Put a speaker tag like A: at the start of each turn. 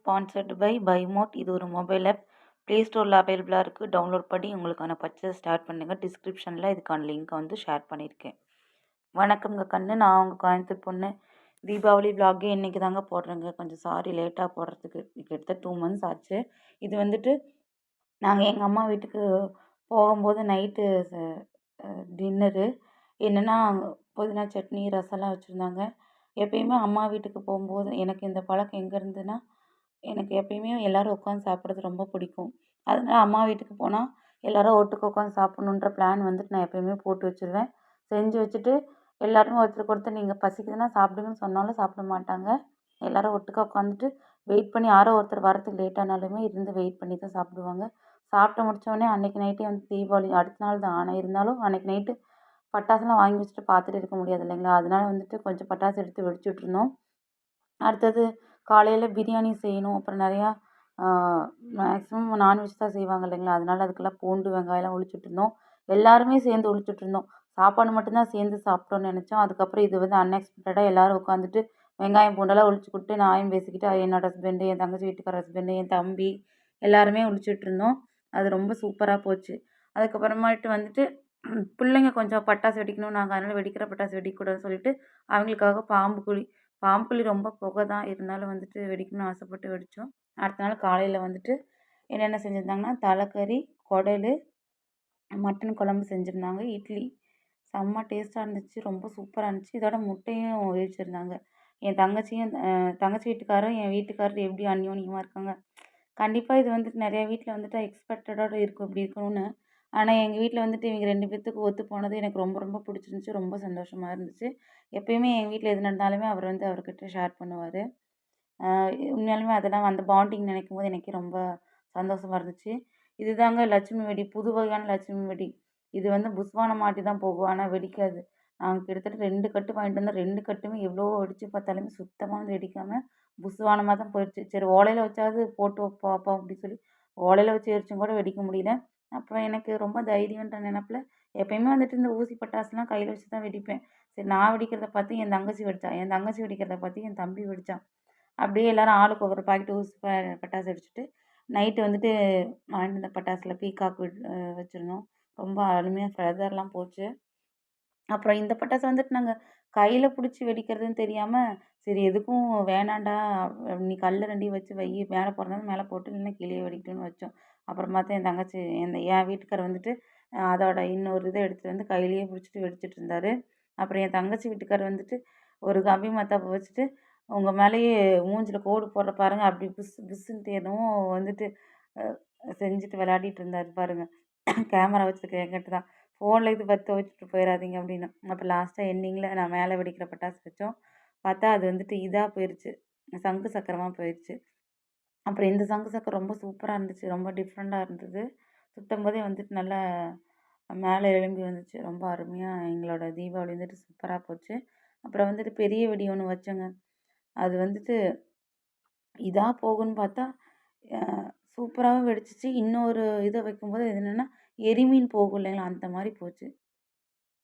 A: Sponsored by mode. இது ஒரு mobile app. Play ஸ்டோரில் அவைலபிளாக இருக்குது. டவுன்லோட் பண்ணி உங்களுக்கான பர்ச்சேஸ் ஸ்டார்ட் பண்ணுங்கள். டிஸ்கிரிப்ஷனில் இதுக்கான லிங்க்கை வந்து ஷேர் பண்ணியிருக்கேன். வணக்கம்ங்க கண்ணு, நான் உங்கள் கோயம்புத்தூர் பொண்ணு. தீபாவளி விலாகே இன்றைக்கி தாங்க போடுறேங்க. கொஞ்சம் சாரி லேட்டாக போடுறதுக்கு. கிட்டத்தட்ட 2 மந்த்ஸ் ஆச்சு. இது வந்துட்டு நாங்கள் எங்கள் அம்மா வீட்டுக்கு போகும்போது நைட்டு டின்னரு என்னென்னா புதினா சட்னி, ரசம்லாம் வச்சுருந்தாங்க. எப்பயுமே அம்மா வீட்டுக்கு போகும்போது எனக்கு இந்த பழக்கம் எங்கே இருந்துன்னா, எனக்கு எப்பயுமே எல்லோரும் உட்காந்து சாப்பிட்றது ரொம்ப பிடிக்கும். அதனால அம்மா வீட்டுக்கு போனால் எல்லோரும் ஒட்டுக்க உட்காந்து சாப்பிட்ணுன்ற பிளான் வந்துட்டு நான் எப்பயுமே போட்டு வச்சுருவேன். செஞ்சு வச்சுட்டு எல்லாருமே ஒருத்தருக்கு ஒருத்தர் நீங்கள் பசிக்குதுன்னா சாப்பிடுங்கன்னு சொன்னாலும் சாப்பிட மாட்டாங்க. எல்லோரும் ஒட்டுக்கா உட்காந்துட்டு வெயிட் பண்ணி யாரோ ஒருத்தர் வரத்துக்கு லேட் ஆனாலுமே இருந்து வெயிட் பண்ணி தான் சாப்பிடுவாங்க. சாப்பிட்டு முடித்தோடனே அன்றைக்கி நைட்டே வந்து தீபாவளி அடுத்த நாள் தான். ஆனால் இருந்தாலும் அன்றைக்கி நைட்டு பட்டாசுலாம் வாங்கி வச்சுட்டு பார்த்துட்டு இருக்க முடியாது இல்லைங்களா? அதனால வந்துட்டு கொஞ்சம் பட்டாசு எடுத்து வெடிச்சுட்ருந்தோம். அடுத்தது காலையில் பிரியாணி செய்யணும். அப்புறம் நிறையா மேக்ஸிமம் நான்வெஜ் தான் செய்வாங்க இல்லைங்களா? அதனால அதுக்கெல்லாம் பூண்டு, வெங்காயம்லாம் உளிச்சுட்ருந்தோம். எல்லாருமே சேர்ந்து உளிச்சுட்ருந்தோம். சாப்பாடு மட்டும்தான் சேர்ந்து சாப்பிட்டோன்னு நினச்சோம். அதுக்கப்புறம் இது வந்து அன்எக்ஸ்பெக்டடாக எல்லோரும் உட்காந்துட்டு வெங்காயம், பூண்டெல்லாம் உளிச்சுக்கிட்டு நியாயம் பேசிக்கிட்டு என்னோடய ஹஸ்பண்டு, என் தங்கச்சி வீட்டுக்கார ஹஸ்பண்டு, என் தம்பி எல்லாருமே உளிச்சுட்ருந்தோம். அது ரொம்ப சூப்பராக போச்சு. அதுக்கப்புறமாட்டு வந்துட்டு பிள்ளைங்க கொஞ்சம் பட்டாசு வெடிக்கணும் நாங்கள், அதனால் வெடிக்கிற பட்டாசு வெடிக்கக்கூடாதுன்னு சொல்லிட்டு அவங்களுக்காக பாம்பு குழி ரொம்ப புகை தான் இருந்தாலும் வந்துட்டு வெடிக்கணும்னு ஆசைப்பட்டு வெடித்தோம். அடுத்த நாள் காலையில் வந்துட்டு என்னென்ன செஞ்சுருந்தாங்கன்னா தலைக்கறி, குடலு, மட்டன் குழம்பு செஞ்சுருந்தாங்க, இட்லி செம்ம டேஸ்ட்டாக இருந்துச்சு. ரொம்ப சூப்பராக இருந்துச்சு. இதோட முட்டையும் வேவிச்சிருந்தாங்க. என் தங்கச்சியும் தங்கச்சி வீட்டுக்காரரும் என் வீட்டுக்காரரும் எப்படி அந்யோன்யமாக இருக்காங்க. கண்டிப்பாக இது வந்துட்டு நிறையா வீட்டில் வந்துட்டு எக்ஸ்பெக்டடோட இருக்கும் இப்படி இருக்கணும்னு. ஆனால் எங்கள் வீட்டில் வந்துட்டு இவங்க 2 பேத்துக்கு ஒத்து போனது எனக்கு ரொம்ப ரொம்ப பிடிச்சிருந்துச்சி. ரொம்ப சந்தோஷமாக இருந்துச்சு. எப்பயுமே எங்கள் வீட்டில் எது நடந்தாலுமே அவர் வந்து அவர்கிட்ட ஷேர் பண்ணுவார். உண்மையாலுமே அதெல்லாம் அந்த பாண்டிங் நினைக்கும்போது எனக்கே ரொம்ப சந்தோஷமாக இருந்துச்சு. இதுதாங்க லட்சுமி வெடி, புது வகையான லட்சுமி வெடி. இது வந்து புஸ்வானம் மாட்டி தான் போகும், ஆனால் வெடிக்காது. நாங்கள் கிட்டத்தட்ட 2 கட்டு வாங்கிட்டு வந்தோம். 2 கட்டுமே எவ்வளோ வெடித்து பார்த்தாலுமே சுத்தமாக வந்து வெடிக்காமல் புஸ்வானமாக தான் போயிடுச்சு. சரி ஓலையில் வச்சாவது போட்டு பார்ப்போம் அப்படின்னு சொல்லி ஓலையில் வச்சு எரிச்சும் கூட வெடிக்க முடியல. அப்புறம் எனக்கு ரொம்ப தைரியன்ற நினப்பில் எப்பயுமே வந்துட்டு இந்த ஊசி பட்டாசுலாம் கையில் வச்சு தான் வெடிப்பேன். சரி நான் வெடிக்கிறத பார்த்து என் தங்கச்சி வெடித்தான், என் தங்கச்சி வெடிக்கிறத பார்த்து என் தம்பி வெடித்தான். அப்படியே எல்லோரும் ஆளுக்கு ஒவ்வொரு பாக்கெட் ஊசி பட்டாசு வெடிச்சுட்டு நைட்டு வந்துட்டு வாங்கிட்டு வந்த பட்டாசில் பீகாக் வச்சுருந்தோம். ரொம்ப அருமையாக ஃபெதர்லாம் போச்சு. அப்புறம் இந்த பட்டாசு வந்துட்டு நாங்கள் கையில் பிடிச்சி வெடிக்கிறதுன்னு தெரியாமல் சரி எதுக்கும் வேணாண்டா, நீ கல் 2 வச்சு வை, மேலே போடுறதாலும் மேலே போட்டு இல்லைன்னா கீழே வெடிக்கட்டும்னு வச்சோம். அப்புறமா தான் என் தங்கச்சி என் வீட்டுக்காரர் வந்துட்டு அதோட இன்னொரு இதை எடுத்துகிட்டு வந்து கையிலேயே பிடிச்சிட்டு வெடிச்சிட்டு இருந்தார். அப்புறம் என் தங்கச்சி வீட்டுக்காரர் வந்துட்டு ஒரு கம்பி மத்தாப்பை வச்சுட்டு உங்கள் மேலேயே மூஞ்சில் கோடு போடுற பாருங்க, அப்படி புஸ்ஸுன்ட்டு என்னமோ வந்துட்டு செஞ்சுட்டு விளையாடிட்டு இருந்தார் பாருங்கள். கேமரா வச்சுருக்கேன் என்கிட்ட தான். ஃபோனில் இது பற்ற வச்சுட்டு போயிடாதீங்க அப்படின்னு. அப்புறம் லாஸ்ட்டாக எண்டிங்கில் நான் மேலே வெடிக்கிற பட்டாசு வச்சோம். பார்த்தா அது வந்துட்டு இதாக போயிடுச்சு, சங்கு சக்கரமாக போயிடுச்சு. அப்புறம் இந்த சங்கு சக்கரம் ரொம்ப சூப்பராக இருந்துச்சு. ரொம்ப டிஃப்ரெண்ட்டாக இருந்தது. சுற்றும்போதே வந்துட்டு நல்லா மேலே எழும்பி வந்துச்சு. ரொம்ப அருமையாக எங்களோட தீபாவளி வந்துட்டு சூப்பராக போச்சு. அப்புறம் வந்துட்டு பெரிய வெடி ஒன்று வச்சோங்க. அது வந்துட்டு இதாக போகும்னு பார்த்தா சூப்பராகவும் வெடிச்சிச்சு. இன்னொரு இதை வைக்கும்போது இது என்னென்னா எரிமீன் போகும் இல்லைங்களா, அந்த மாதிரி போச்சு.